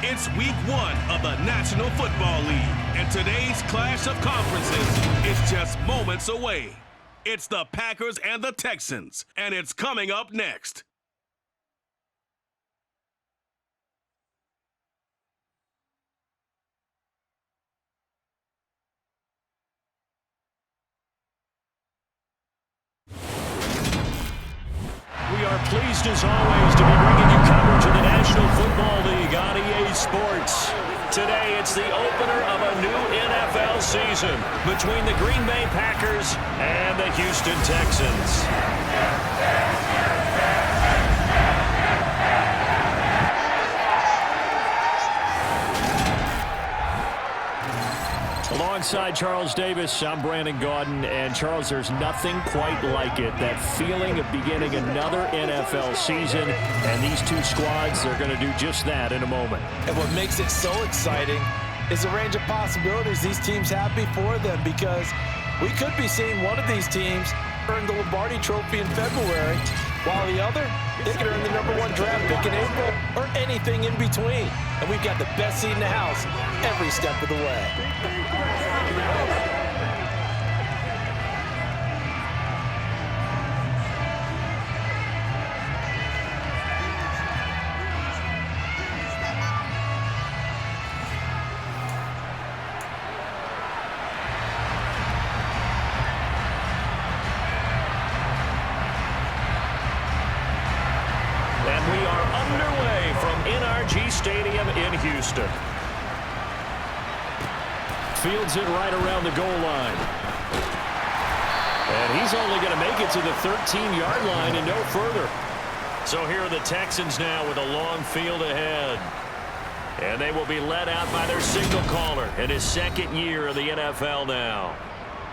It's week 1 of the National Football League, and today's clash of conferences is just moments away. It's the Packers and the Texans, and it's coming up next. We are pleased as always to be bringing you coverage of the National Football League on EA Sports. Today it's the opener of a new NFL season between the Green Bay Packers and the Houston Texans. Alongside Charles Davis, I'm Brandon Gaudin, and Charles, there's nothing quite like it. That feeling of beginning another NFL season, and these two squads, they're going to do just that in a moment. And what makes it so exciting is the range of possibilities these teams have before them, because we could be seeing one of these teams earn the Lombardi Trophy in February, while the other, they could earn the #1 draft pick in April, or anything in between. And we've got the best seat in the house every step of the way. Stadium in Houston. Fields it right around the goal line. And he's only going to make it to the 13-yard line and no further. So here are the Texans now with a long field ahead. And they will be led out by their signal caller in his second year of the NFL now.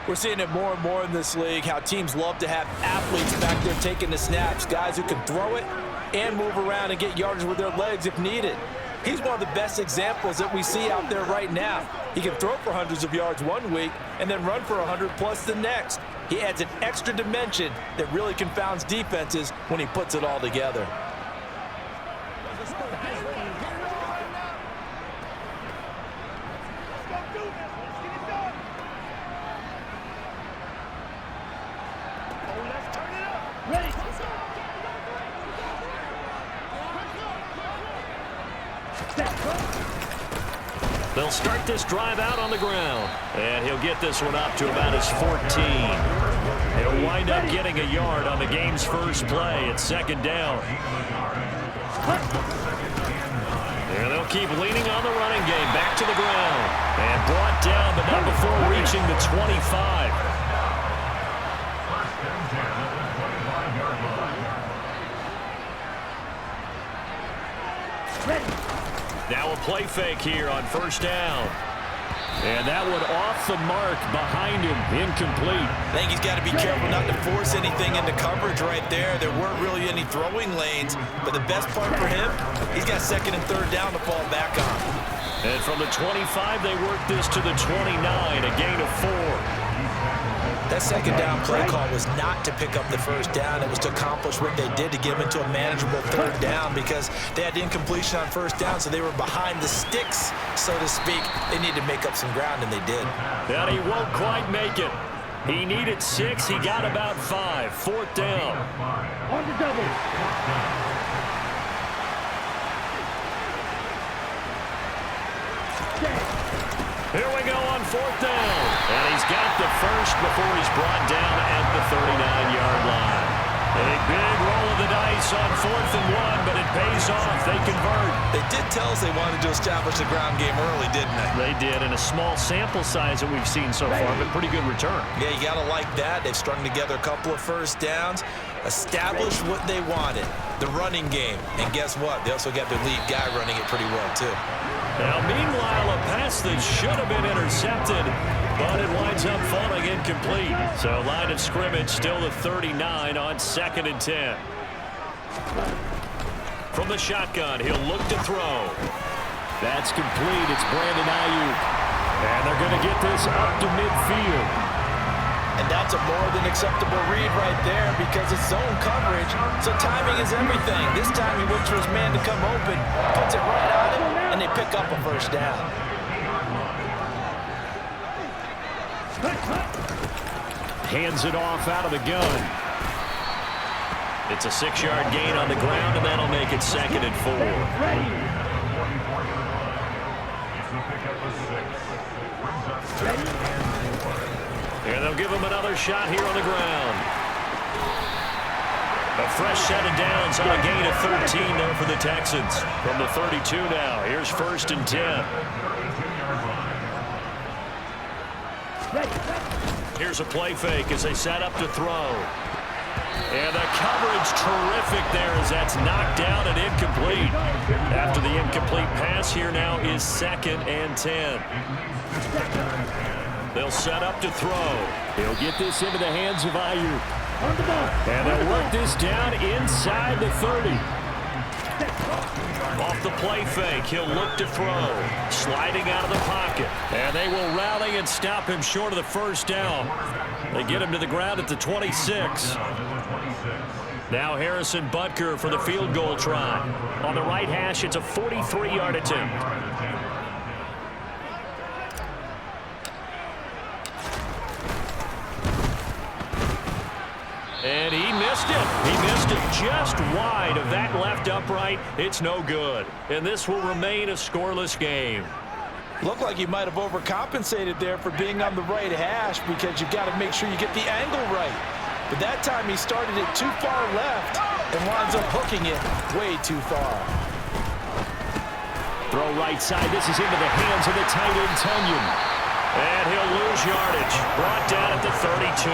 We're seeing it more and more in this league, how teams love to have athletes back there taking the snaps, guys who can throw it and move around and get yardage with their legs if needed. He's one of the best examples that we see out there right now. He can throw for hundreds of yards one week and then run for 100+ the next. He adds an extra dimension that really confounds defenses when he puts it all together. They'll start this drive out on the ground, and he'll get this one up to about his 14. He'll wind up getting a yard on the game's first play at second down. And they'll keep leaning on the running game back to the ground, and brought down, but not before reaching the 25. Now a play fake here on first down. And that one off the mark behind him, incomplete. I think he's got to be careful not to force anything into coverage right there. There weren't really any throwing lanes, but the best part for him, he's got second and third down to fall back on. And from the 25, they work this to the 29, a gain of 4. That second down play call was not to pick up the first down. It was to accomplish what they did to get them into a manageable third down, because they had incompletion on first down, so they were behind the sticks, so to speak. They needed to make up some ground, and they did. And he won't quite make it. He needed 6. He got about 5. Fourth down. On the double. Here we go on fourth down. And he's got the first before he's brought down at the 39-yard line. A big roll of the dice on 4th and 1, but it pays off. They convert. They did tell us they wanted to establish the ground game early, didn't they? They did, in a small sample size that we've seen so far, but pretty good return. Yeah, you got to like that. They've strung together a couple of first downs, established what they wanted, the running game. And guess what? They also got their lead guy running it pretty well, too. Now, meanwhile, a pass that should have been intercepted, but it winds up falling incomplete. So, line of scrimmage still the 39 on 2nd and 10. From the shotgun, he'll look to throw. That's complete. It's Brandon Ayuk. And they're going to get this up to midfield. And that's a more than acceptable read right there, because it's zone coverage, so timing is everything. This time he waits for his man to come open, puts it right on him, and they pick up a first down. Hands it off out of the gun. It's a 6-yard gain on the ground, and that'll make it 2nd and 4. And they'll give him another shot here on the ground. A fresh set of downs on a gain of 13 there for the Texans. From the 32 now, here's 1st and 10. Here's a play fake as they set up to throw. And the coverage terrific there as that's knocked down and incomplete. After the incomplete pass, here now is 2nd and 10. They'll set up to throw. He'll get this into the hands of Ayuk. And they'll work this down inside the 30. Off the play fake, he'll look to throw. Sliding out of the pocket. And they will rally and stop him short of the first down. They get him to the ground at the 26. Now Harrison Butker for the field goal try. On the right hash, it's a 43-yard attempt. And he missed it. He missed it just wide of that left upright. It's no good. And this will remain a scoreless game. Looked like you might have overcompensated there for being on the right hash because you've got to make sure you get the angle right. But that time he started it too far left and winds up hooking it way too far. Throw right side. This is into the hands of the tight end, Tunyon. And he'll lose yardage. Brought down at the 32.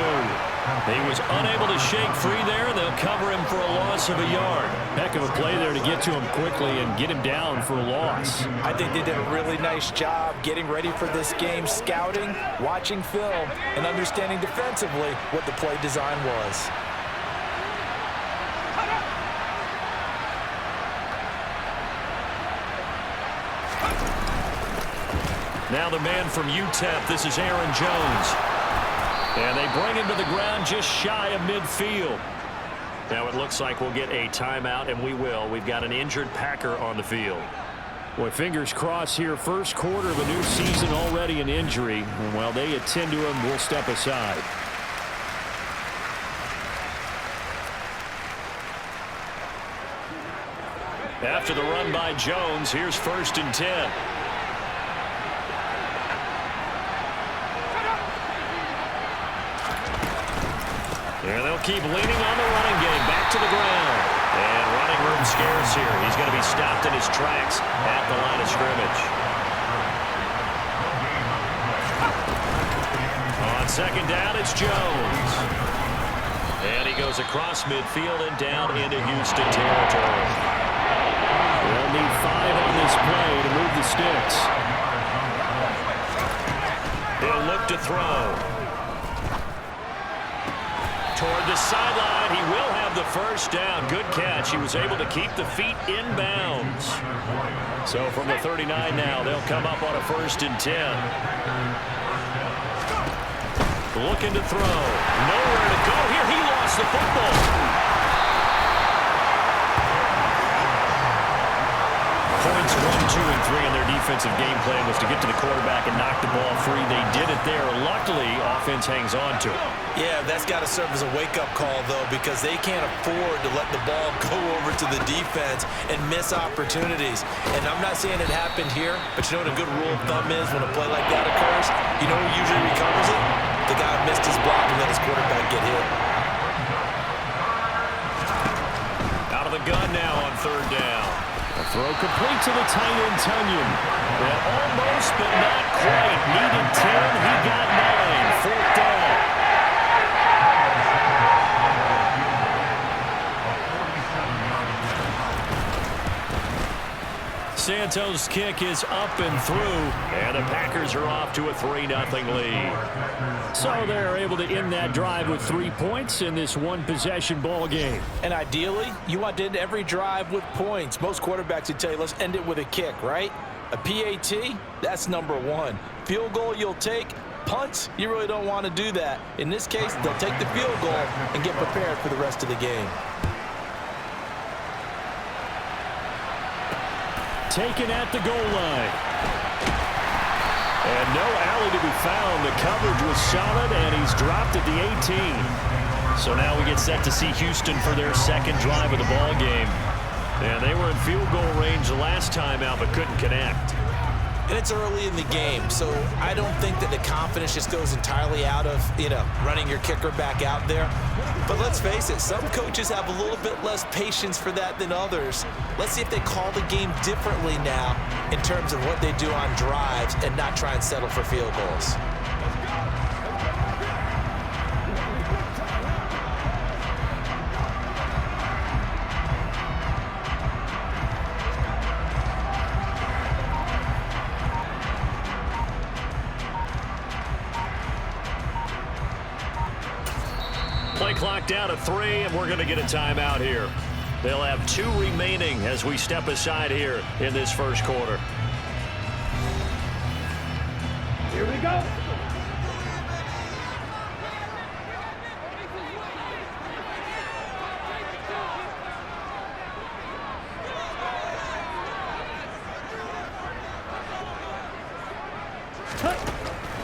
He was unable to shake free there. They'll cover him for a loss of a yard. Heck of a play there to get to him quickly and get him down for a loss. I think they did a really nice job getting ready for this game, scouting, watching film, and understanding defensively what the play design was. Now the man from UTEP, this is Aaron Jones. And they bring him to the ground just shy of midfield. Now it looks like we'll get a timeout, and we will. We've got an injured Packer on the field. Boy, fingers crossed here. First quarter of a new season, already an injury. And while they attend to him, we'll step aside. After the run by Jones, here's 1st and 10. And they'll keep leaning on the running game. Back to the ground. And running room scarce here. He's going to be stopped in his tracks at the line of scrimmage. On 2nd down, it's Jones. And he goes across midfield and down into Houston territory. They'll need 5 on this play to move the sticks. He'll look to throw. Toward the sideline, he will have the first down. Good catch. He was able to keep the feet in bounds. So from the 39 now, they'll come up on a 1st and 10. Looking to throw. Nowhere to go here. He lost the football. Points 1, 2, and 3 in their defensive game plan was to get to the quarterback and knock the ball free. They did it there. Luckily, offense hangs on to it. Yeah, that's got to serve as a wake-up call, though, because they can't afford to let the ball go over to the defense and miss opportunities. And I'm not saying it happened here, but you know what a good rule of thumb is when a play like that occurs? You know who usually recovers it? The guy who missed his block and let his quarterback get hit. Out of the gun now on 3rd down. A throw complete to the tight end, Tunyon. And almost, but not quite. Needed 10. He got 9. 4th down. Santos' kick is up and through, and the Packers are off to a 3-0 lead. So they're able to end that drive with 3 points in this one-possession ball game. And ideally, you want to end every drive with points. Most quarterbacks would tell you, let's end it with a kick, right? A PAT, that's number 1. Field goal you'll take. Punts, you really don't want to do that. In this case, they'll take the field goal and get prepared for the rest of the game. taken at the goal line. And no alley to be found. The coverage was solid, and he's dropped at the 18. So now we get set to see Houston for their second drive of the ball game. And they were in field goal range the last time out, but couldn't connect. And it's early in the game, so I don't think that the confidence just goes entirely out of, running your kicker back out there. But let's face it, some coaches have a little bit less patience for that than others. Let's see if they call the game differently now in terms of what they do on drives and not try and settle for field goals. Play clock down to 3, and we're going to get a timeout here. They'll have 2 remaining as we step aside here in this first quarter. Here we go.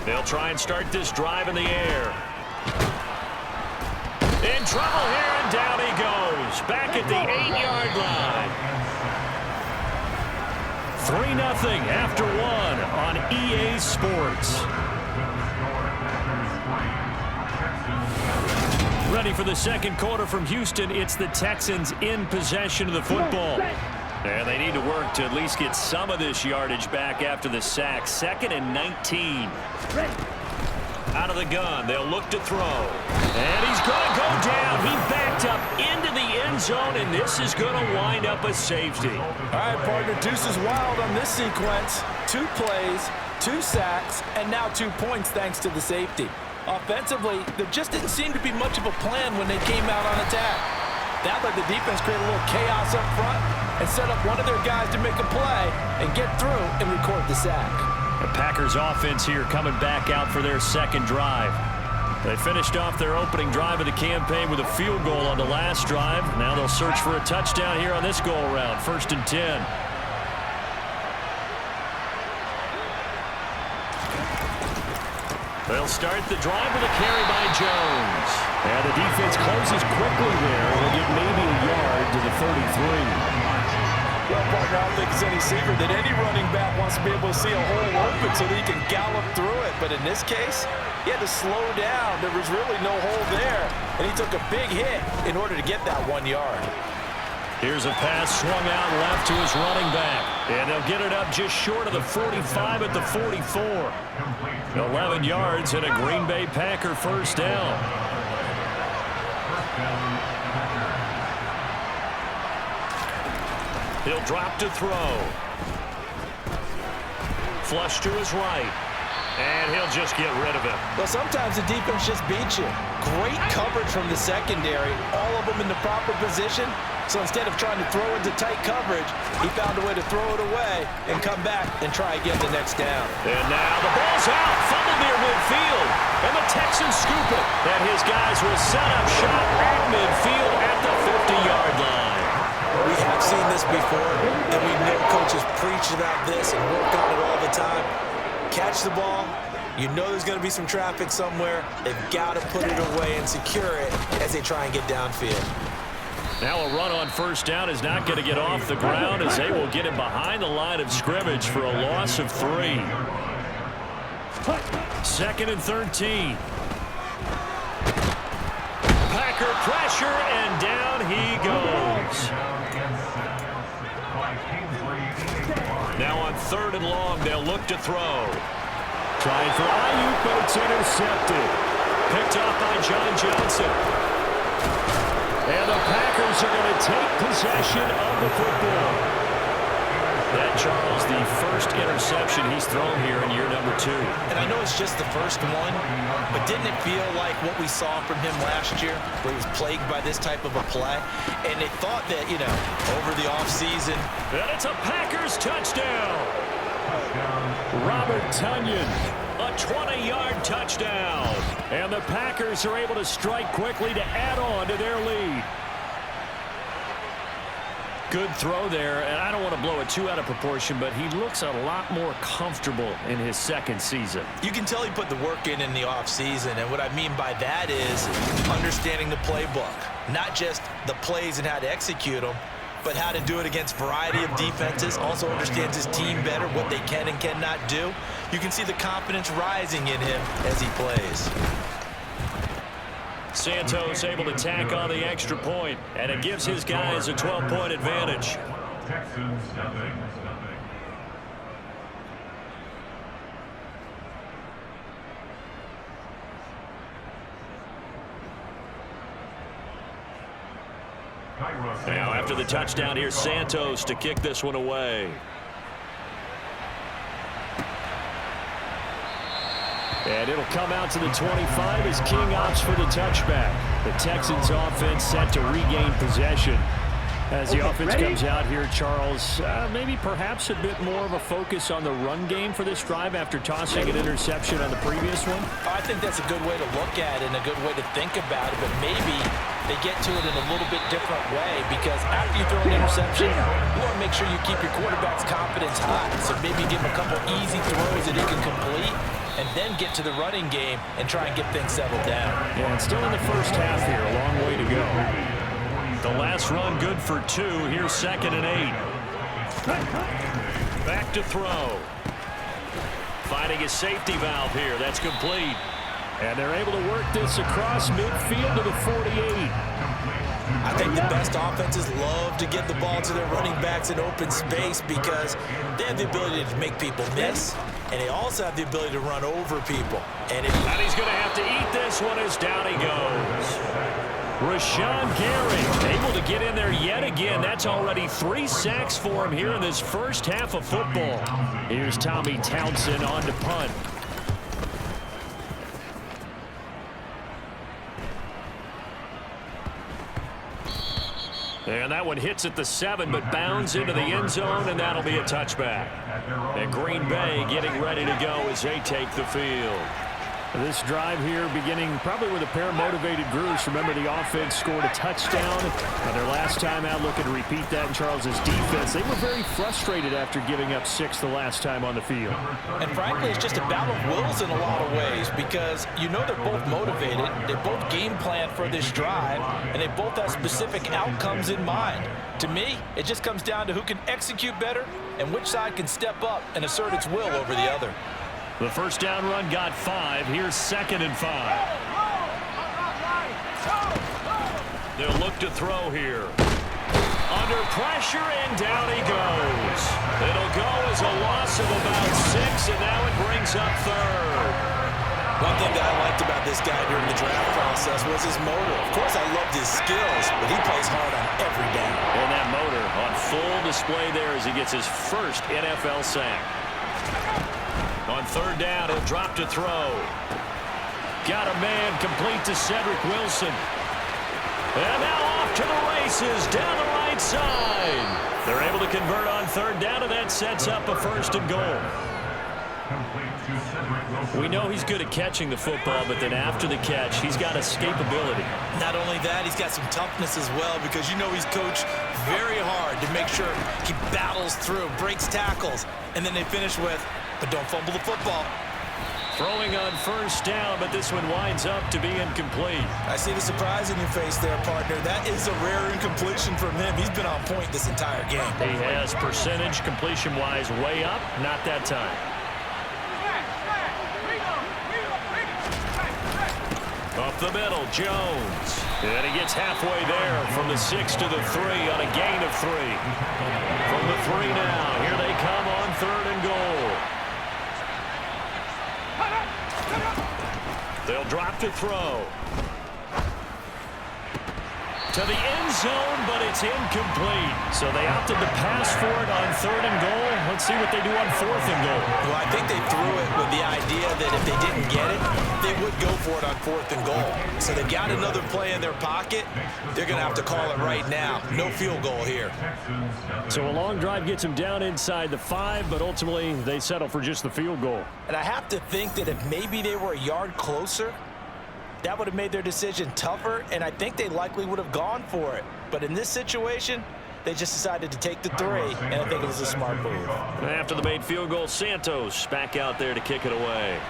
They'll try and start this drive in the air. In trouble here, and down he goes. Back at the 8-yard line. 3-0 after 1 on EA Sports. Ready for the second quarter from Houston. It's the Texans in possession of the football. And they need to work to at least get some of this yardage back after the sack. 2nd and 19. Out of the gun, they'll look to throw. And he's going to go down. He backed up into the end zone, and this is going to wind up a safety. All right, partner, deuce is wild on this sequence. 2 plays, 2 sacks, and now 2 points thanks to the safety. Offensively, there just didn't seem to be much of a plan when they came out on attack. That let the defense create a little chaos up front and set up one of their guys to make a play and get through and record the sack. The Packers offense here coming back out for their second drive. They finished off their opening drive of the campaign with a field goal on the last drive. Now they'll search for a touchdown here on this go-around. 1st and 10. They'll start the drive with a carry by Jones. And the defense closes quickly there. They'll get maybe a yard to the 33. Well, partner, I don't think it's any secret that any running back wants to be able to see a hole open so that he can gallop through it. But in this case, he had to slow down. There was really no hole there, and he took a big hit in order to get that 1 yard. Here's a pass swung out left to his running back. And they'll get it up just short of the 45 at the 44. 11 yards and a Green Bay Packer first down. He'll drop to throw. Flush to his right. And he'll just get rid of it. Well, sometimes the defense just beats you. Great coverage from the secondary. All of them in the proper position. So instead of trying to throw into tight coverage, he found a way to throw it away and come back and try again the next down. And now the ball's out. Fumbled near midfield. And the Texans scoop it. And his guys will set up shop at midfield at the 50-yard line. We have seen this before, and we know coaches preach about this and work on it all the time. Catch the ball. You know there's going to be some traffic somewhere. They've got to put it away and secure it as they try and get downfield. Now a run on first down is not going to get off the ground as they will get him behind the line of scrimmage for a loss of 3. 2nd and 13. Packer pressure, and down he goes. Now on 3rd and long, they'll look to throw. Trying for Ayuk, but it's intercepted. Picked off by John Johnson. And the Packers are going to take possession of the football. That, Charles, the first interception he's thrown here in year number 2. And I know it's just the first one, but didn't it feel like what we saw from him last year, where he was plagued by this type of a play? And they thought that, over the offseason. And it's a Packers touchdown. Robert Tonyan, a 20-yard touchdown. And the Packers are able to strike quickly to add on to their lead. Good throw there, and I don't want to blow it too out of proportion, but he looks a lot more comfortable in his second season. You can tell he put the work in the offseason, and what I mean by that is understanding the playbook. Not just the plays and how to execute them, but how to do it against a variety of defenses. Also understands his team better, what they can and cannot do. You can see the confidence rising in him as he plays. Santos able to tack on the extra point, and it gives his guys a 12-point advantage. Texans nothing. Now after the touchdown, here's Santos to kick this one away. And it'll come out to the 25 as King opts for the touchback. The Texans offense set to regain possession. As the offense comes out here, Charles, maybe perhaps a bit more of a focus on the run game for this drive after tossing an interception on the previous one? I think that's a good way to look at it and a good way to think about it, but maybe they get to it in a little bit different way, because after you throw an interception, you want to make sure you keep your quarterback's confidence high. So maybe give him a couple easy throws that he can complete, and then get to the running game and try and get things settled down. Yeah, it's still in the first half here. A long way to go. The last run good for 2. Here's 2nd and 8. Back to throw. Finding a safety valve here. That's complete. And they're able to work this across midfield to the 48. I think the best offenses love to get the ball to their running backs in open space because they have the ability to make people miss, and they also have the ability to run over people. And he's going to have to eat this one as down he goes. Rashawn Gary able to get in there yet again. That's already 3 sacks for him here in this first half of football. Here's Tommy Townsend on to punt. And that one hits at the 7, but bounds into the end zone, and that'll be a touchback. And Green Bay getting ready to go as they take the field. This drive here beginning probably with a pair of motivated groups. Remember, the offense scored a touchdown. Their last time out, looking to repeat that in Charles's defense. They were very frustrated after giving up 6 the last time on the field. And frankly, it's just a battle of wills in a lot of ways, because you know they're both motivated. They both game plan for this drive, and they both have specific outcomes in mind. To me, it just comes down to who can execute better and which side can step up and assert its will over the other. The first down run got 5. Here's 2nd and 5. They'll look to throw here. Under pressure, and down he goes. It'll go as a loss of about 6, and now it brings up 3rd. One thing that I liked about this guy during the draft process was his motor. Of course, I loved his skills, but he plays hard on every down. And that motor on full display there as he gets his first NFL sack. On 3rd down, he'll drop to throw. Got a man complete to Cedric Wilson. And now off to the races down the right side. They're able to convert on 3rd down, and that sets up a 1st and goal. We know he's good at catching the football, but then after the catch, he's got escapability. Not only that, he's got some toughness as well, because you know he's coached very hard to make sure he battles through, breaks tackles, and then they finish with, but don't fumble the football. Throwing on 1st down, but this one winds up to be incomplete. I see the surprise in your face there, partner. That is a rare incompletion from him. He's been on point this entire game. He has percentage completion-wise way up, not that time. Up the middle, Jones. And he gets halfway there from the 6 to the 3 on a gain of 3. From the 3 now, here they come on 3rd and goal. They'll drop to throw. To the end zone, but it's incomplete. So they opted to pass for it on 3rd and goal. Let's see what they do on 4th and goal. Well, I think they threw it with the idea that if they didn't get it, they would go for it on 4th and goal. So they've got another play in their pocket. They're going to have to call it right now. No field goal here. So a long drive gets them down inside the 5, but ultimately they settle for just the field goal. And I have to think that if maybe they were a yard closer, that would have made their decision tougher, and I think they likely would have gone for it. But in this situation, They just decided to take the 3, and I think it was a smart move. After the made field goal, Santos back out there to kick it away.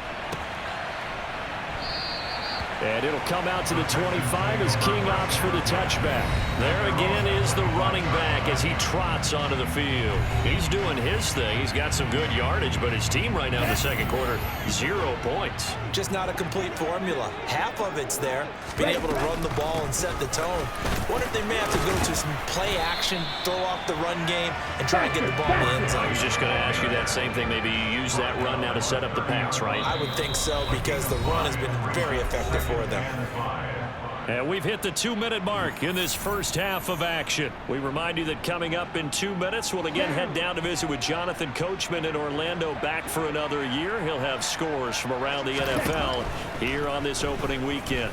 And it'll come out to the 25 as King opts for the touchback. There again is the running back as he trots onto the field. He's doing his thing. He's got some good yardage, but his team right now in the second quarter, 0 points. Just not a complete formula. Half of it's there, being able to run the ball and set the tone. Wonder if they may have to go to some play action, throw off the run game, and try and get the ball in the end zone. I was just going to ask you that same thing. Maybe you use that run now to set up the pass, right? I would think so, because the run has been very effective for them. And we've hit the 2-minute mark in this first half of action. We remind you that coming up in 2 minutes, we'll again head down to visit with Jonathan Coachman in Orlando, back for another year. He'll have scores from around the NFL here on this opening weekend.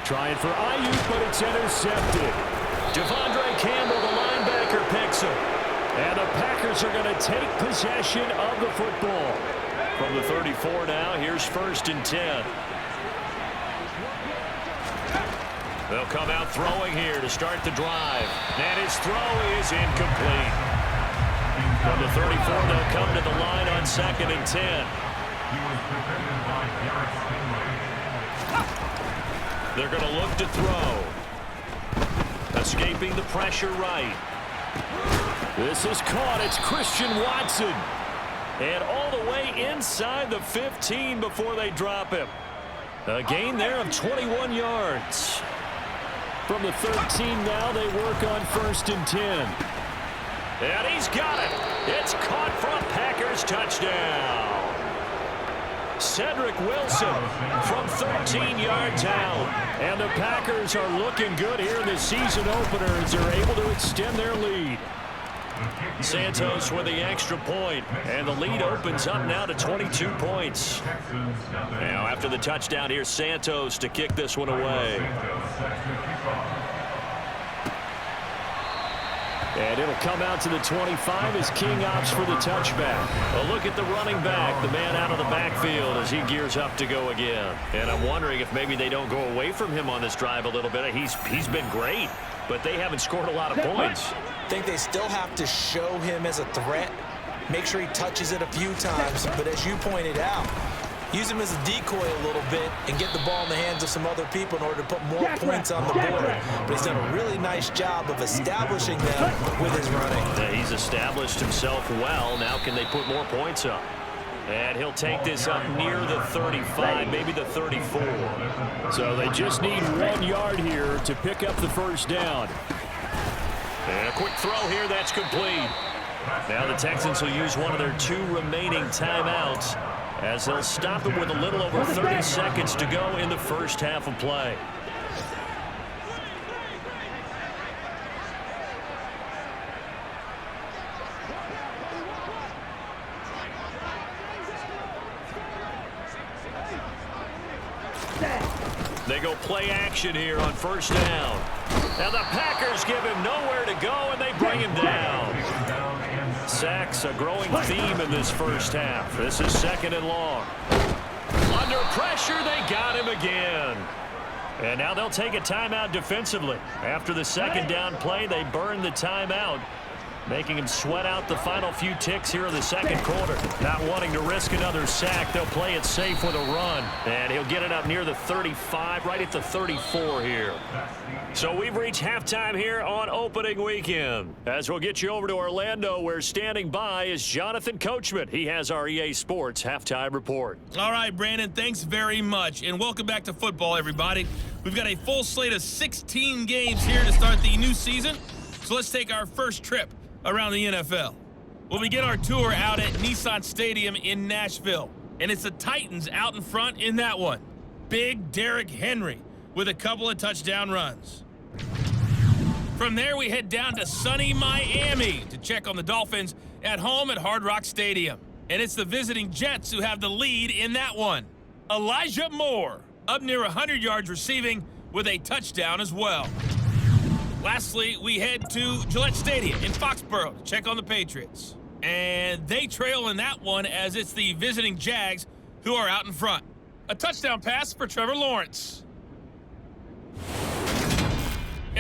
Trying for Ayuk, but it's intercepted. Devondre Campbell, the linebacker, picks him. And the Packers are going to take possession of the football. From the 34 now, here's 1st and 10. They'll come out throwing here to start the drive. And his throw is incomplete. From the 34, they'll come to the line on 2nd and 10. They're going to look to throw. Escaping the pressure right. This is caught. It's Christian Watson. And all the way inside the 15 before they drop him. A gain there of 21 yards. From the 13 now, they work on 1st and 10. And he's got it. It's caught for a Packers touchdown. Cedric Wilson from 13 yards out. And the Packers are looking good here in the season opener as they're able to extend their lead. Santos with the extra point, and the lead opens up now to 22 points. Now after the touchdown, here's Santos to kick this one away. And it'll come out to the 25 as King opts for the touchback. A look at the running back, the man out of the backfield as he gears up to go again. And I'm wondering if maybe they don't go away from him on this drive a little bit. He's been great, but they haven't scored a lot of points. I think they still have to show him as a threat, make sure he touches it a few times, but as you pointed out, use him as a decoy a little bit and get the ball in the hands of some other people in order to put more points on the board. But he's done a really nice job of establishing them with his running. Yeah, he's established himself well. Now can they put more points up? And he'll take this up near the 35, maybe the 34. So they just need 1 yard here to pick up the first down. And a quick throw here, that's complete. Now the Texans will use one of their 2 remaining timeouts as they'll stop it with a little over 30 seconds to go in the first half of play. They go play action here on 1st down. Now the Packers give him nowhere to go, and they bring him down. Sacks, a growing theme in this first half. This is 2nd and long. Under pressure, they got him again. And now they'll take a timeout defensively. After the 2nd down play, they burn the timeout, making him sweat out the final few ticks here in the 2nd quarter. Not wanting to risk another sack, they'll play it safe with a run. And he'll get it up near the 35, right at the 34 here. So we've reached halftime here on opening weekend. As we'll get you over to Orlando, where standing by is Jonathan Coachman. He has our EA Sports halftime report. All right, Brandon, thanks very much. And welcome back to football, everybody. We've got a full slate of 16 games here to start the new season. So let's take our first trip around the NFL. We'll begin our tour out at Nissan Stadium in Nashville. And it's the Titans out in front in that one. Big Derrick Henry with a couple of touchdown runs. From there, we head down to sunny Miami to check on the Dolphins at home at Hard Rock Stadium. And it's the visiting Jets who have the lead in that one. Elijah Moore up near 100 yards receiving with a touchdown as well. Lastly, we head to Gillette Stadium in Foxborough to check on the Patriots. And they trail in that one as it's the visiting Jags who are out in front. A touchdown pass for Trevor Lawrence.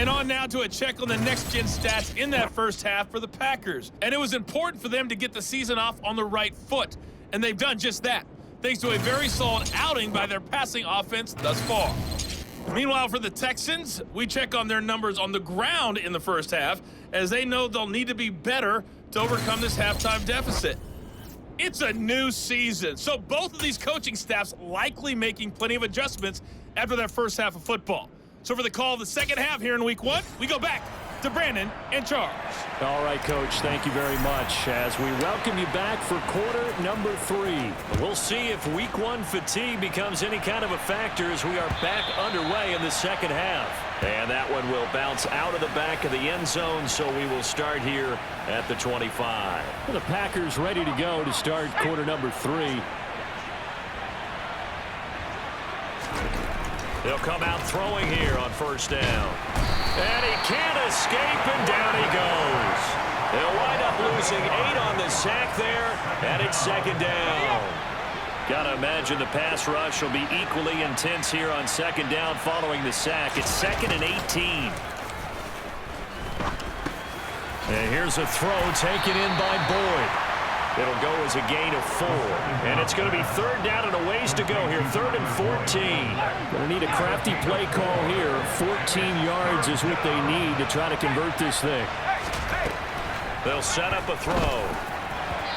And on now to a check on the next-gen stats in that first half for the Packers. And it was important for them to get the season off on the right foot. And they've done just that, thanks to a very solid outing by their passing offense thus far. Meanwhile, for the Texans, we check on their numbers on the ground in the first half, as they know they'll need to be better to overcome this halftime deficit. It's a new season, so both of these coaching staffs likely making plenty of adjustments after their first half of football. So for the call of the second half here in week one, we go back to Brandon and Charles. All right, Coach, thank you very much as we welcome you back for quarter number 3. We'll see if week one fatigue becomes any kind of a factor as we are back underway in the second half. And that one will bounce out of the back of the end zone, so we will start here at the 25. Well, the Packers ready to go to start quarter number 3. They'll come out throwing here on first down. And he can't escape, and down he goes. They'll wind up losing 8 on the sack there, and it's second down. Got to imagine the pass rush will be equally intense here on second down following the sack. It's 2nd and 18. And here's a throw taken in by Boyd. It'll go as a gain of 4. And it's going to be third down and a ways to go here. 3rd and 14. Going to need a crafty play call here. 14 yards is what they need to try to convert this thing. They'll set up a throw.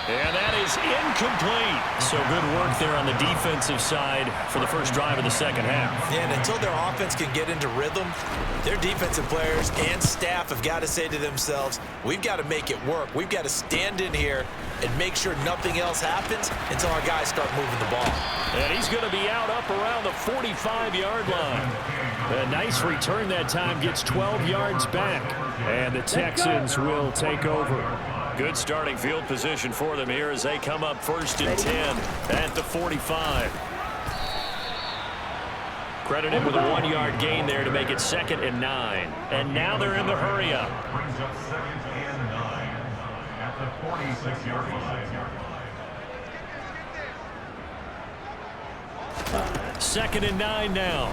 And that is incomplete. So good work there on the defensive side for the first drive of the second half. Yeah, and until their offense can get into rhythm, their defensive players and staff have got to say to themselves, we've got to make it work. We've got to stand in here and make sure nothing else happens until our guys start moving the ball. And he's going to be out up around the 45-yard line. A nice return that time, gets 12 yards back. And the Texans will take over. Good starting field position for them here as they come up 1st and 10 at the 45. Credited with a 1-yard gain there to make it 2nd and 9. And now they're in the hurry up. Brings up 2nd and 9 at the 46-yard line. 2nd and 9 now.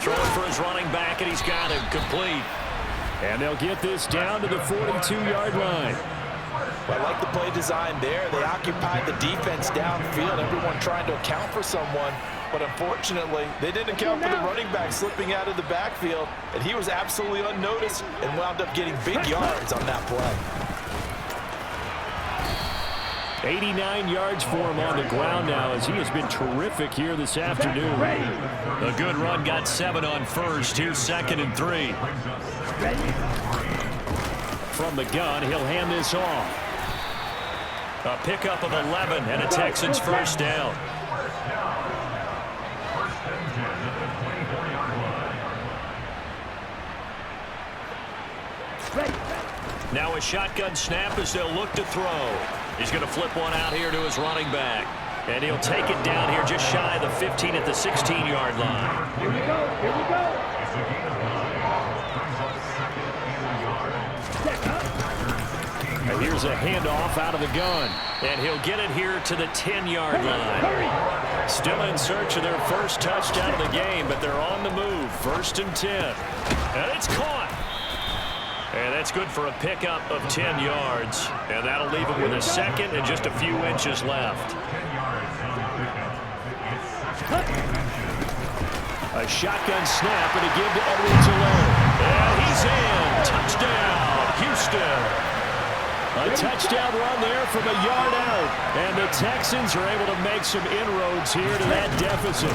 Throwing for his running back, and he's got him complete. And they'll get this down to the 42-yard line. Well, I like the play design there. They occupied the defense downfield, everyone trying to account for someone. But unfortunately, they didn't account for the running back slipping out of the backfield, and he was absolutely unnoticed and wound up getting big yards on that play. 89 yards for him on the ground now as he has been terrific here this afternoon. A good run, got 7 on first. Here's 2nd and 3. From the gun, he'll hand this off. A pickup of 11 and a Texans first down. Now a shotgun snap as they'll look to throw. He's going to flip one out here to his running back. And he'll take it down here just shy of the 15 at the 16-yard line. Here we go. Here we go. And here's a handoff out of the gun. And he'll get it here to the 10-yard line. Still in search of their first touchdown of the game, but they're on the move. 1st and 10. And it's caught. And that's good for a pickup of 10 yards. And that'll leave him with a 2nd and just a few inches left. A shotgun snap and a give to Edwards-Helaire. And he's in. Touchdown, Houston. A touchdown run there from a yard out. And the Texans are able to make some inroads here to that deficit.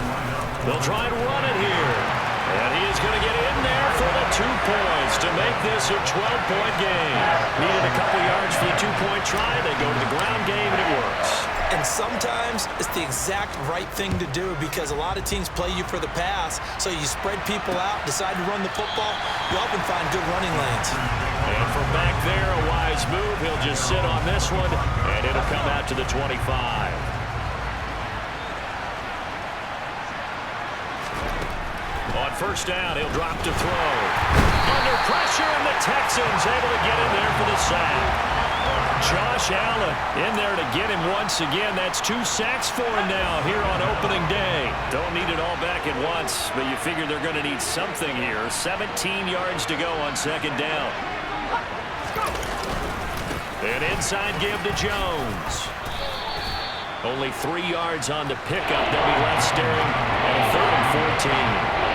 They'll try and run it here. And he is going to get in there for the 2 points to make this a 12-point game. Needed a couple yards for the 2-point try. They go to the ground game, and it works. And sometimes it's the exact right thing to do because a lot of teams play you for the pass. So you spread people out, decide to run the football, you often find good running lanes. And from back there, a wise move. He'll just sit on this one, and it'll come out to the 25. On first down, he'll drop to throw. Under pressure, and the Texans able to get in there for the sack. Josh Allen in there to get him once again. That's 2 sacks for him now here on opening day. Don't need it all back at once, but you figure they're going to need something here. 17 yards to go on second down. An inside give to Jones. Only 3 yards on the pickup. They'll be left staring at a 3rd and 14.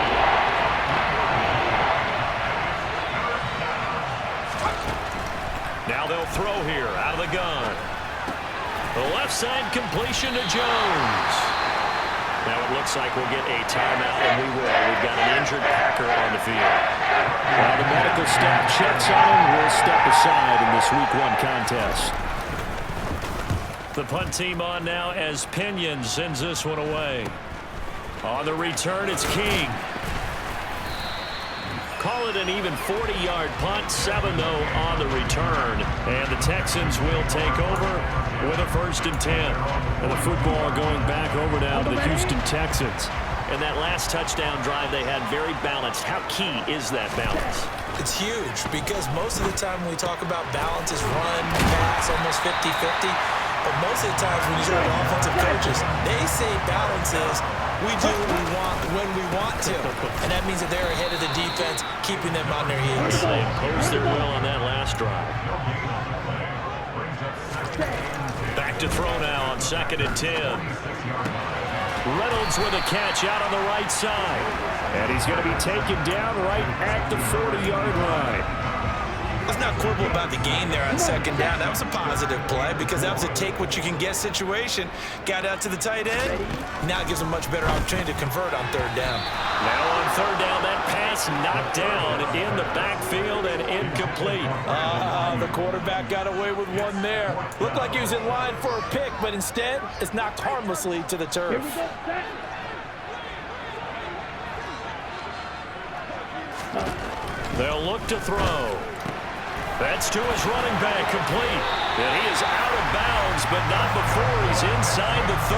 Now they'll throw here out of the gun. The left side completion to Jones. Now it looks like we'll get a timeout, and we will. We've got an injured Packer on the field. While the medical staff checks on him, we'll step aside in this Week 1 contest. The punt team on now as Pinion sends this one away. On the return, it's King. Call it an even 40-yard punt, 7-0 on the return. And the Texans will take over with a 1st and 10. And the football going back over now to the Houston Texans. And that last touchdown drive they had very balanced. How key is that balance? It's huge because most of the time when we talk about balance is run, pass, almost 50-50. But most of the times when you talk to offensive coaches, they say balance is we do what we want when we want to. And that means that they're ahead of the defense, keeping them on their heels. They imposed their will on that last drive. Back to throw now on 2nd and 10. Reynolds with a catch out on the right side. And he's going to be taken down right at the 40-yard line. Let's not quibble about the gain there on 2nd down. That was a positive play because that was a take-what-you-can-get situation. Got out to the tight end. Now it gives them much better opportunity to convert on 3rd down. Now on 3rd down, that pass knocked down in the backfield and incomplete. The quarterback got away with one there. Looked like he was in line for a pick, but instead it's knocked harmlessly to the turf. They'll look to throw. That's to his running back, complete. And he is out of bounds, but not before he's inside the 30.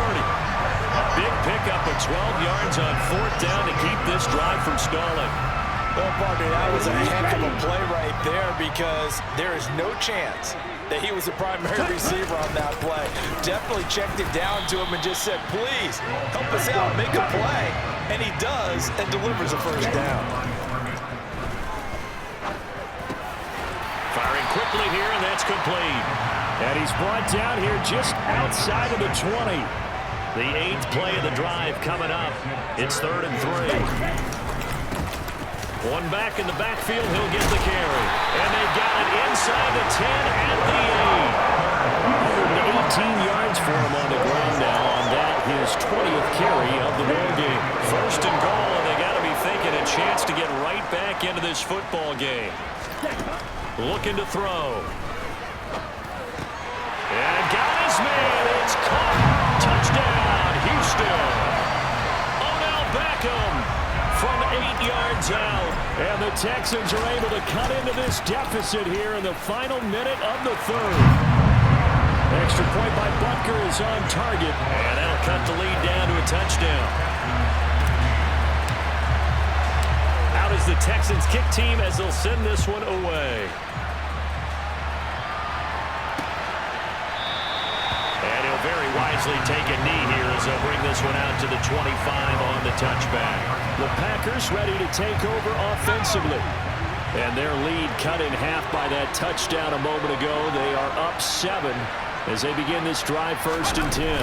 A big pickup of 12 yards on 4th down to keep this drive from stalling. Well, partner, that was a heck of a play right there because there is no chance that he was the primary receiver on that play. Definitely checked it down to him and just said, please, help us out, make a play. And he does and delivers a 1st down. Firing quickly here, and that's complete. And he's brought down here just outside of the 20. The 8th play of the drive coming up. It's 3rd and 3. One back in the backfield, he'll get the carry. And they've got it inside the 10 at the 8. 118 yards for him on the ground now on that, his 20th carry of the ball game. 1st and goal, and they got to be thinking a chance to get right back into this football game. Looking to throw. And got his man. It's caught. Touchdown, Houston. Odell Beckham from 8 yards out. And the Texans are able to cut into this deficit here in the final minute of the 3rd. Extra point by Butker is on target. And that'll cut the lead down to a touchdown. Out is the Texans kick team as they'll send this one away. And he'll very wisely take a knee here as they'll bring this one out to the 25 on the touchback. The Packers ready to take over offensively. And their lead cut in half by that touchdown a moment ago. They are up 7 as they begin this drive 1st and 10.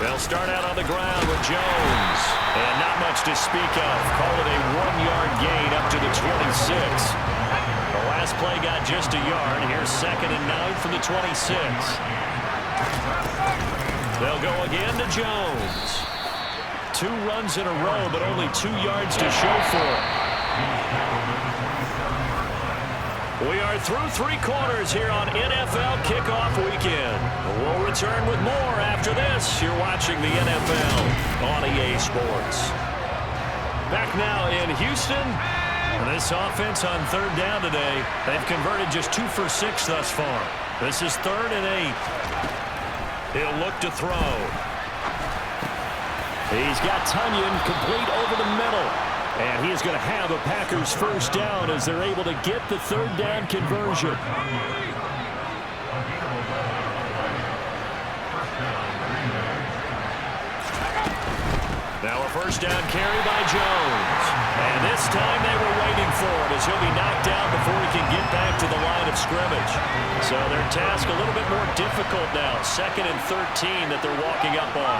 They'll start out on the ground with Jones. And not much to speak of. Call it a 1-yard gain up to the 26. The last play got just a yard. Here's 2nd and 9 from the 26. They'll go again to Jones. 2 runs in a row, but only 2 yards to show for it. We are through 3 quarters here on NFL Kickoff Weekend. We'll return with more after this. You're watching the NFL on EA Sports. Back now in Houston. This offense on 3rd down today, they've converted just 2 for 6 thus far. This is 3rd and 8. He'll look to throw. He's got Tunyon complete over the middle. And he is going to have a Packers 1st down as they're able to get the 3rd down conversion. Now a first down carry by Jones. And this time they were waiting for him as he'll be knocked down before he can get back to the line of scrimmage. So their task a little bit more difficult now. 2nd and 13 that they're walking up on.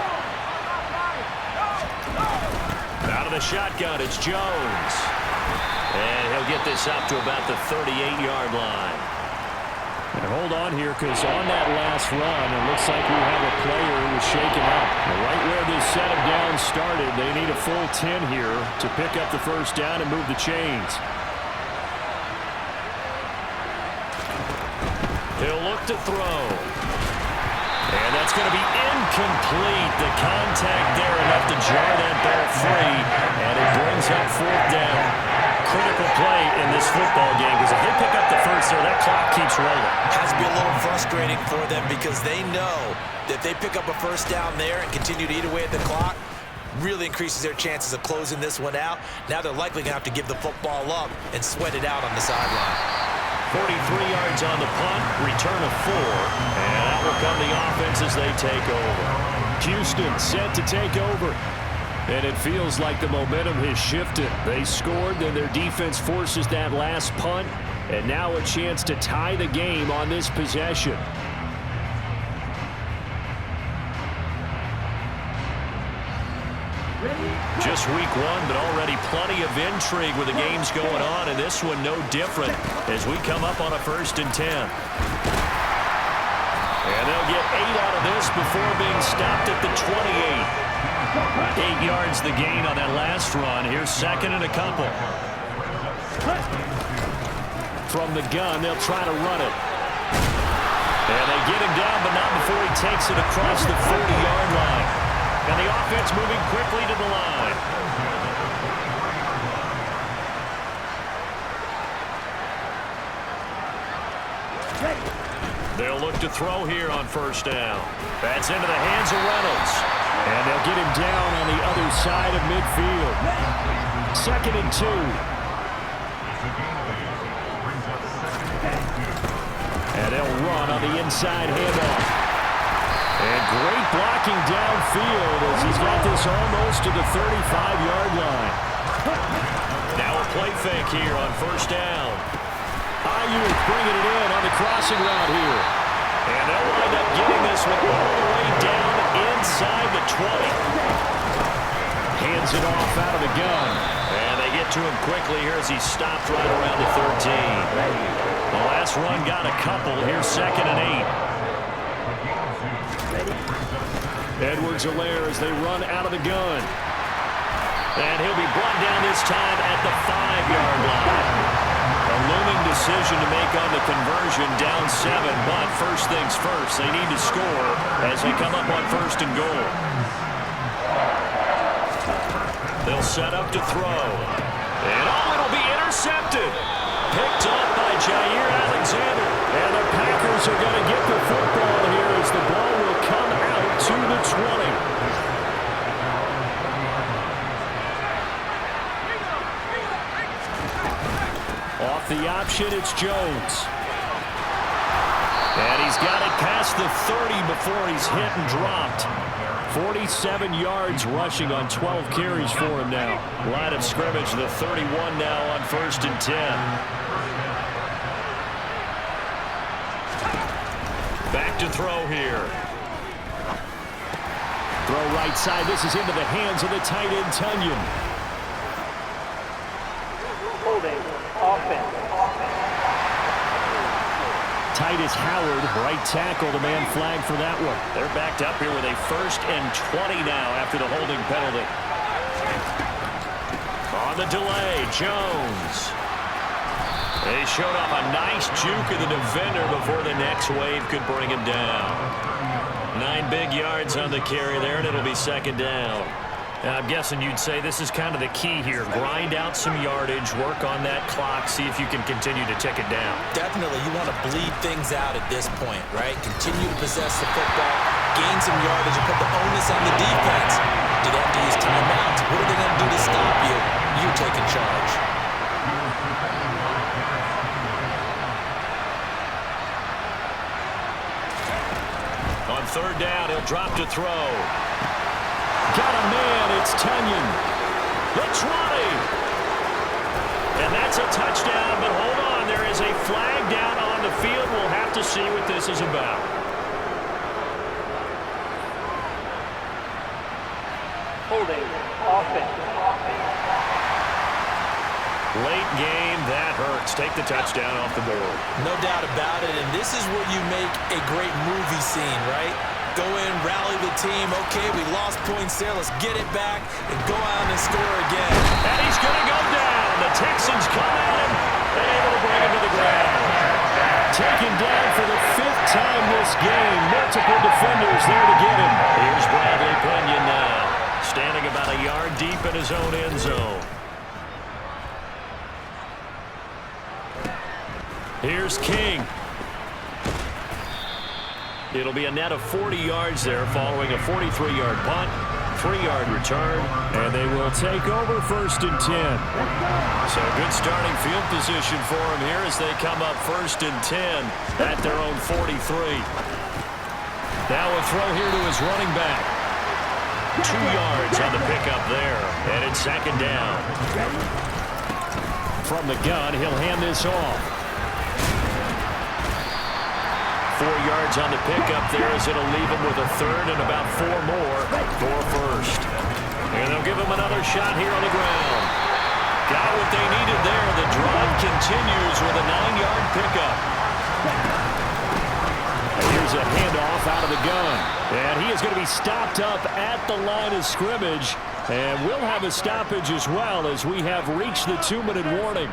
Out of the shotgun, it's Jones. And he'll get this up to about the 38-yard line. And hold on here, because on that last run, it looks like we have a player who was shaken up. Right where this set of downs started, they need a full 10 here to pick up the first down and move the chains. He'll look to throw. And that's going to be incomplete. The contact there enough to jar that ball free. And it brings up 4th down. Critical play in this football game, because if they pick up the first there, that clock keeps rolling. Has to be a little frustrating for them because they know that if they pick up a first down there and continue to eat away at the clock, really increases their chances of closing this one out. Now they're likely going to have to give the football up and sweat it out on the sideline. 43 yards on the punt, return of 4, and out will come the offense as they take over. Houston set to take over. And it feels like the momentum has shifted. They scored, then their defense forces that last punt, and now a chance to tie the game on this possession. Just week 1, but already plenty of intrigue with the games going on, and this one no different as we come up on a 1st and 10. And they'll get 8 out of this before being stopped at the 28. 8 yards the gain on that last run. Here's 2nd and a couple. From the gun, they'll try to run it. And they get him down, but not before he takes it across the 30-yard line. And the offense moving quickly to the line. They'll look to throw here on 1st down. That's into the hands of Reynolds. And they'll get him down on the other side of midfield. 2nd and 2. And they'll run on the inside handoff. And great blocking downfield as he's got this almost to the 35-yard line. Now a play fake here on 1st down. Ayuk bringing it in on the crossing route here. And they'll wind up getting this one all the way down inside the 20. Hands it off out of the gun. And they get to him quickly here as he stopped right around the 13. The last run got a couple. Here's 2nd and 8. Edwards-Helaire as they run out of the gun. And he'll be brought down this time at the 5-yard line. A looming decision to make on the conversion, down 7, but first things first, they need to score as they come up on 1st and goal. They'll set up to throw. And it'll be intercepted. Picked up by Jair Alexander. And the Packers are going to get the football here as the ball will come out to the 20. Off the option, it's Jones. And he's got it past the 30 before he's hit and dropped. 47 yards rushing on 12 carries for him now. Line of scrimmage, the 31 now on 1st and 10. Back to throw here. Throw right side. This is into the hands of the tight end, Tunyon. Holding. Offense. Titus Howard, right tackle, the man flagged for that one. They're backed up here with a 1st and 20 now after the holding penalty. On the delay, Jones. They showed off a nice juke of the defender before the next wave could bring him down. 9 big yards on the carry there, and it'll be 2nd down. Now, I'm guessing you'd say this is kind of the key here. Grind out some yardage, work on that clock, see if you can continue to tick it down. Definitely, you want to bleed things out at this point, right? Continue to possess the football, gain some yardage, and put the onus on the defense. Do they have to use timeouts? What are they going to do to stop you? You taking charge. third down. He'll drop to throw. Got a man. It's Tunyon. The 20. And that's a touchdown, but hold on. There is a flag down on the field. We'll have to see what this is about. Holding offense. Late game, that hurts. Take the touchdown off the board. No doubt about it, and this is where you make a great movie scene, right? Go in, rally the team. Okay, we lost points there. Let's get it back and go out and score again. And he's going to go down. The Texans come at him and able to bring him to the ground. Taken down for the 5th time this game. Multiple defenders there to get him. Here's Bradley Pinion now, standing about a yard deep in his own end zone. Here's King. It'll be a net of 40 yards there following a 43-yard punt, 3-yard return, and they will take over 1st and 10. So good starting field position for them here as they come up 1st and 10 at their own 43. Now a throw here to his running back. 2 yards on the pickup there, and it's 2nd down. From the gun, he'll hand this off. 4 yards on the pickup there as it'll leave him with a 3rd and about 4 more for 1st. And they'll give him another shot here on the ground. Got what they needed there. The drive continues with a 9-yard pickup. And here's a handoff out of the gun. And he is going to be stopped up at the line of scrimmage. And we'll have a stoppage as well as we have reached the 2-minute warning.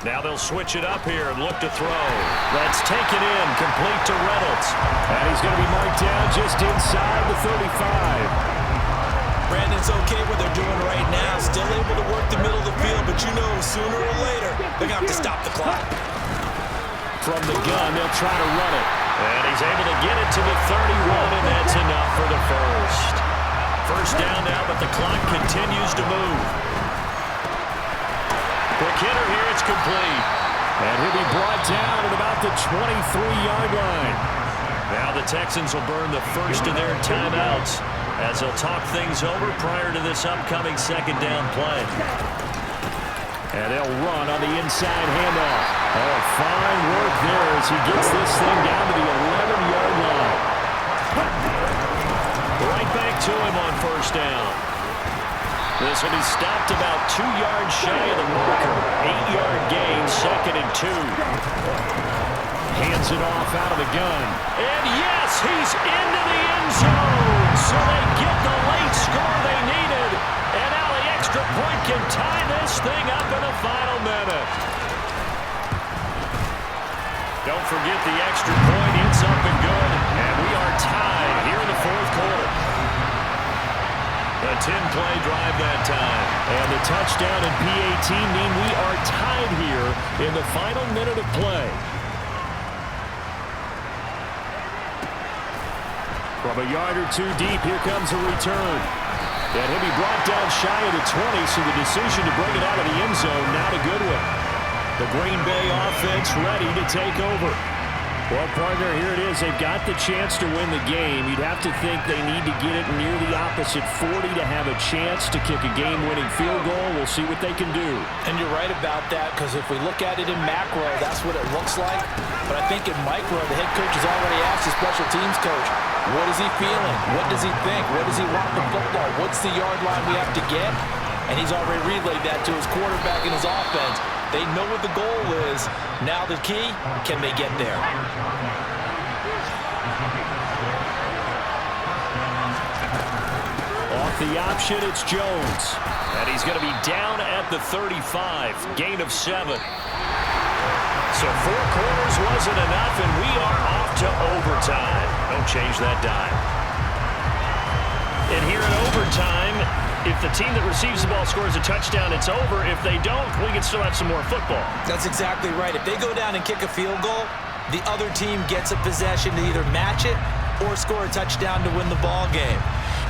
Now they'll switch it up here and look to throw. That's taken in, complete to Reynolds. And he's going to be marked down just inside the 35. Brandon's okay what they're doing right now. Still able to work the middle of the field, but you know sooner or later they're going to have to stop the clock. From the gun, they'll try to run it. And he's able to get it to the 31, and that's enough for the 1st. 1st down now, but the clock continues to move. Quick hitter here, it's complete. And he'll be brought down at about the 23-yard line. Now the Texans will burn the 1st of their timeouts as they'll talk things over prior to this upcoming 2nd down play. And they'll run on the inside handoff. Oh, fine work there as he gets this thing down to the 11-yard line. Right back to him on 1st down. This will be stopped about 2 yards shy of the marker. 8-yard gain, 2nd and 2. Hands it off out of the gun. And yes, he's into the end zone. So they get the late score they needed. And now the extra point can tie this thing up in the final minute. Don't forget the extra point. It's up and good. And we are tied here in the 4th quarter. A 10-play drive that time. And the touchdown and PAT mean we are tied here in the final minute of play. From a yard or 2 deep, here comes a return. And he'll be brought down shy of the 20, so the decision to bring it out of the end zone, not a good one. The Green Bay offense ready to take over. Well, partner, here it is. They've got the chance to win the game. You'd have to think they need to get it near the opposite 40 to have a chance to kick a game-winning field goal. We'll see what they can do. And you're right about that, because if we look at it in macro, that's what it looks like. But I think in micro, the head coach has already asked the special teams coach, what is he feeling? What does he think? What does he want the football? What's the yard line we have to get? And he's already relayed that to his quarterback and his offense. They know what the goal is. Now the key, can they get there? Off the option, it's Jones. And he's going to be down at the 35. Gain of 7. So 4 quarters wasn't enough, and we are off to overtime. Don't change that dime. And here in overtime, if the team that receives the ball scores a touchdown, it's over. If they don't, we can still have some more football. That's exactly right. If they go down and kick a field goal, the other team gets a possession to either match it or score a touchdown to win the ball game.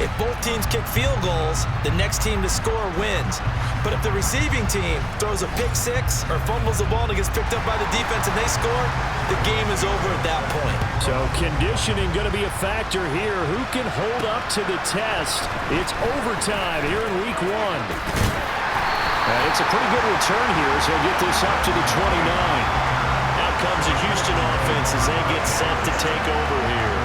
If both teams kick field goals, the next team to score wins. But if the receiving team throws a pick six or fumbles the ball and it gets picked up by the defense and they score, the game is over at that point. So conditioning going to be a factor here. Who can hold up to the test? It's overtime here in week 1. It's a pretty good return here, so he'll get this up to the 29. Out comes the Houston offense as they get set to take over here.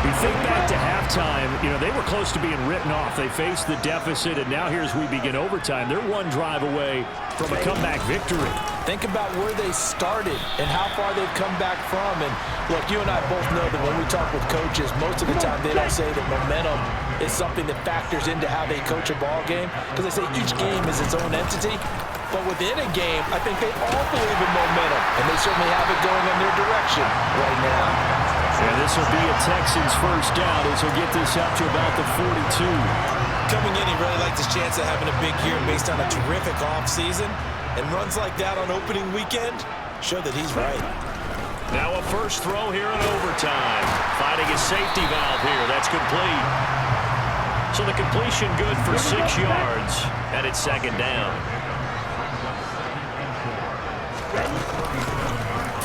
You think back to halftime, they were close to being written off. They faced the deficit, and now here's we begin overtime. They're one drive away from a comeback victory. Think about where they started and how far they've come back from. And look, you and I both know that when we talk with coaches, most of the time they don't say that momentum is something that factors into how they coach a ball game, because they say each game is its own entity. But within a game, I think they all believe in momentum, and they certainly have it going in their direction right now. And this will be a Texans first down as he'll get this up to about the 42. Coming in, he really liked his chance of having a big year based on a terrific offseason. And runs like that on opening weekend show that he's right. Now a first throw here in overtime. Finding a safety valve here. That's complete. So the completion good for 6 yards. And it's second down.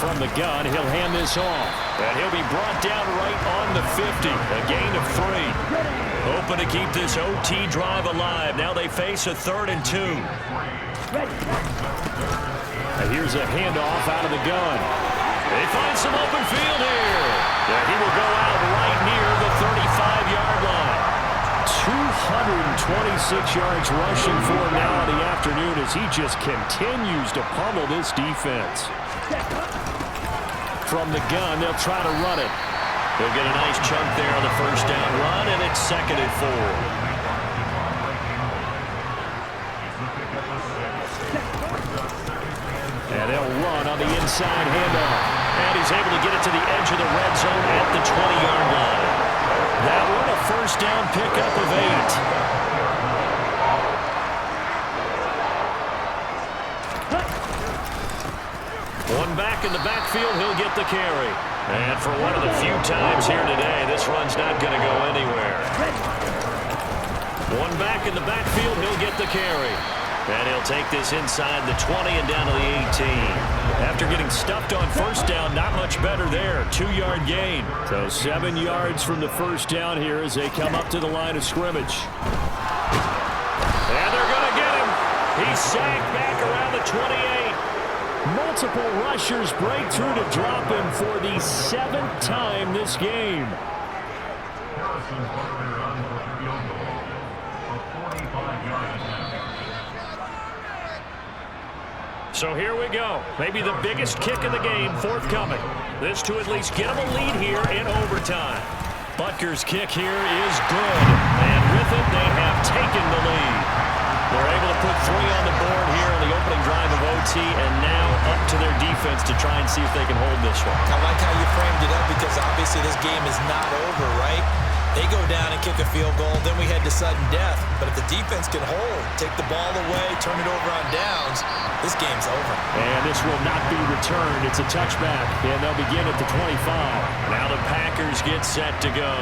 From the gun, he'll hand this off. And he'll be brought down right on the 50. A gain of 3. Hoping to keep this OT drive alive. Now they face a 3rd and 2. And here's a handoff out of the gun. They find some open field here. And he will go out right near the 35-yard line. 226 yards rushing for him now in the afternoon as he just continues to pummel this defense. From the gun, they'll try to run it. They'll get a nice chunk there on the first down run, and it's 2nd and 4. And they'll run on the inside handoff. And he's able to get it to the edge of the red zone at the 20-yard line. That one a first down pickup of 8. One back in the backfield, he'll get the carry. And for one of the few times here today, this run's not going to go anywhere. One back in the backfield, he'll get the carry. And he'll take this inside the 20 and down to the 18. After getting stuffed on first down, not much better there. 2-yard gain. So 7 yards from the first down here as they come up to the line of scrimmage. And they're going to get him. He's sacked back around the 28. Multiple rushers break through to drop him for the 7th time this game. Harrison's Butler on for a field goal. A 45-yard attempt. So here we go. Maybe the biggest kick of the game forthcoming. This to at least get them a lead here in overtime. Butker's kick here is good. And with it, they have taken the lead. They're able to put 3 on the board here on the opening drive of OT, and now up to their defense to try and see if they can hold this one. I like how you framed it up, because obviously this game is not over, right? They go down and kick a field goal, then we head to sudden death. But if the defense can hold, take the ball away, turn it over on downs, this game's over. And this will not be returned. It's a touchback, and they'll begin at the 25. Now the Packers get set to go.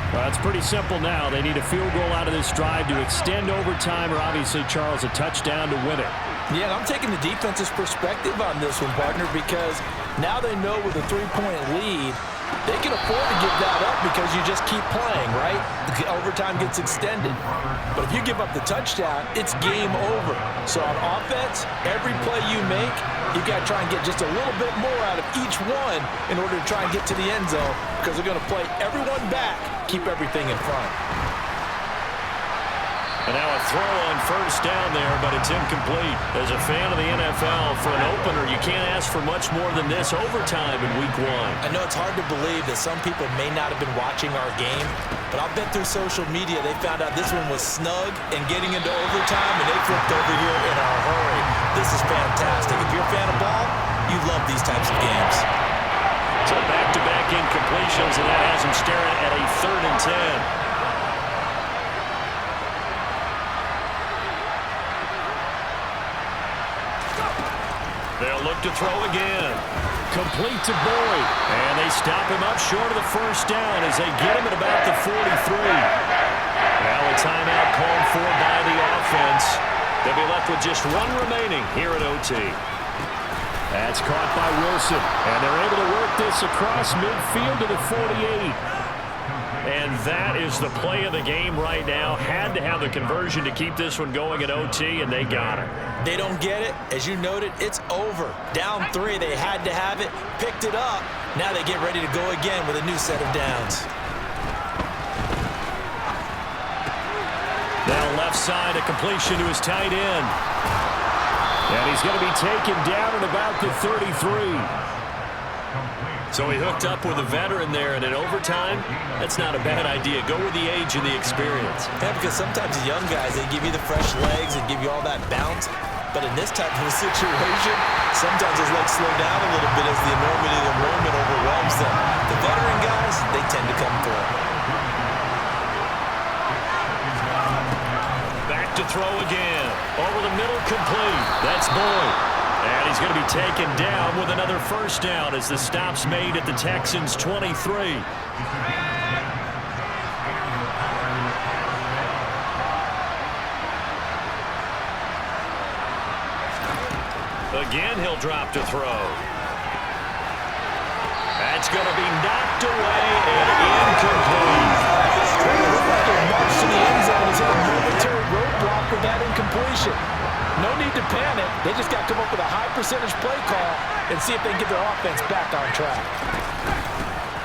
Well, it's pretty simple now. They need a field goal out of this drive to extend overtime, or obviously, Charles, a touchdown to win it. Yeah, and I'm taking the defense's perspective on this one, partner, because now they know with a 3-point lead, they can afford to give that up because you just keep playing, right? The overtime gets extended. But if you give up the touchdown, it's game over. So on offense, every play you make, you got to try and get just a little bit more out of each one in order to try and get to the end zone, because they're going to play everyone back, keep everything in front. And now a throw on first down there, but it's incomplete. As a fan of the NFL, for an opener, you can't ask for much more than this overtime in week 1. I know it's hard to believe that some people may not have been watching our game, but I'll bet through social media they found out this one was snug and getting into overtime, and they flipped over here in a hurry. This is fantastic. If you're a fan of ball, you love these types of games. So back-to-back incompletions, and that has them staring at a 3rd and 10. They'll look to throw again. Complete to Boyd. And they stop him up short of the first down as they get him at about the 43. Now a timeout called for by the offense. They'll be left with just one remaining here at OT. That's caught by Wilson. And they're able to work this across midfield to the 48. And that is the play of the game right now. Had to have the conversion to keep this one going at OT, and they got it. They don't get it. As you noted, it's over. Down 3, they had to have it, picked it up. Now they get ready to go again with a new set of downs. Now left side, a completion to his tight end. And he's going to be taken down at about the 33. So he hooked up with a veteran there, and in overtime, that's not a bad idea. Go with the age and the experience. Yeah, because sometimes the young guys, they give you the fresh legs and give you all that bounce. But in this type of a situation, sometimes his legs slow down a little bit as the enormity of the moment overwhelms them. The veteran guys, they tend to come through. Back to throw again. Over the middle, complete. That's Boyd. And he's going to be taken down with another first down as the stop's made at the Texans' 23. Again, he'll drop to throw. That's going to be knocked away and incomplete. Looks like a march to the end zone is a momentary roadblock with that incompletion. No need to panic. They just got to come up with a high percentage play call and see if they can get their offense back on track.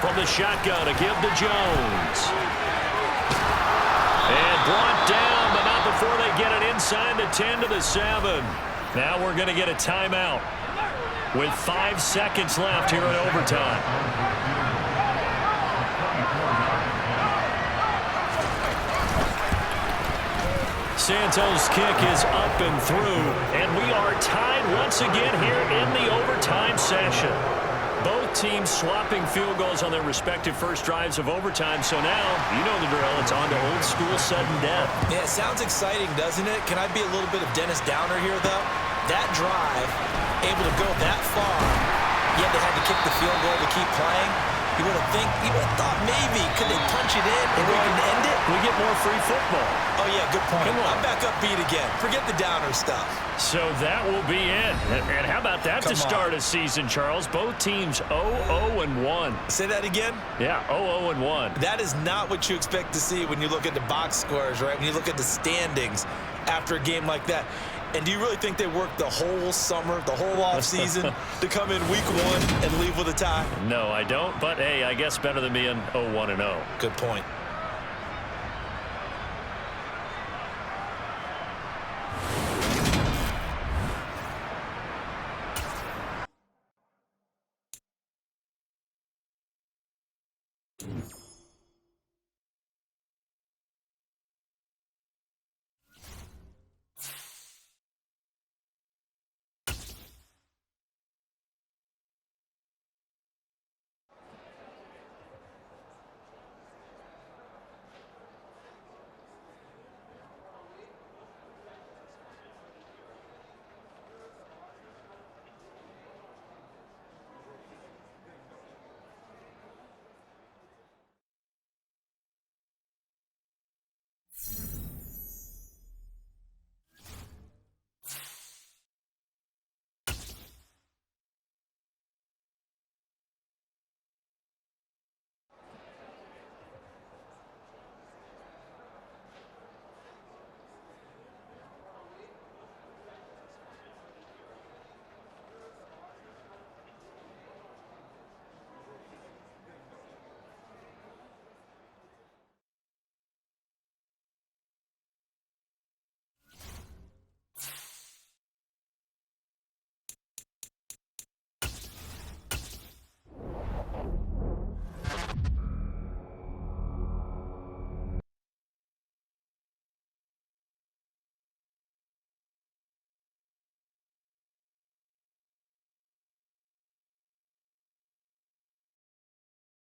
From the shotgun, a give to Jones. And brought down, but not before they get it inside the 10 to the 7. Now we're going to get a timeout with 5 seconds left here in overtime. Santos' kick is up and through, and we are tied once again here in the overtime session. Both teams swapping field goals on their respective first drives of overtime, so now, you know the drill, it's on to old school sudden death. Yeah, it sounds exciting, doesn't it? Can I be a little bit of Dennis Downer here, though? That drive, able to go that far, yet they had to kick the field goal to keep playing. You would have thought maybe, could they punch it in and we can end it? We get more free football. Oh, yeah, good point. Come on. I'm back upbeat again. Forget the Downer stuff. So that will be it. And how about that to start a season, Charles? Both teams 0-0-1. Say that again? Yeah, 0-0-1. That is not what you expect to see when you look at the box scores, right? When you look at the standings after a game like that. And do you really think they worked the whole summer, the whole offseason to come in week 1 and leave with a tie? No, I don't. But, hey, I guess better than being 0-1-0. Good point.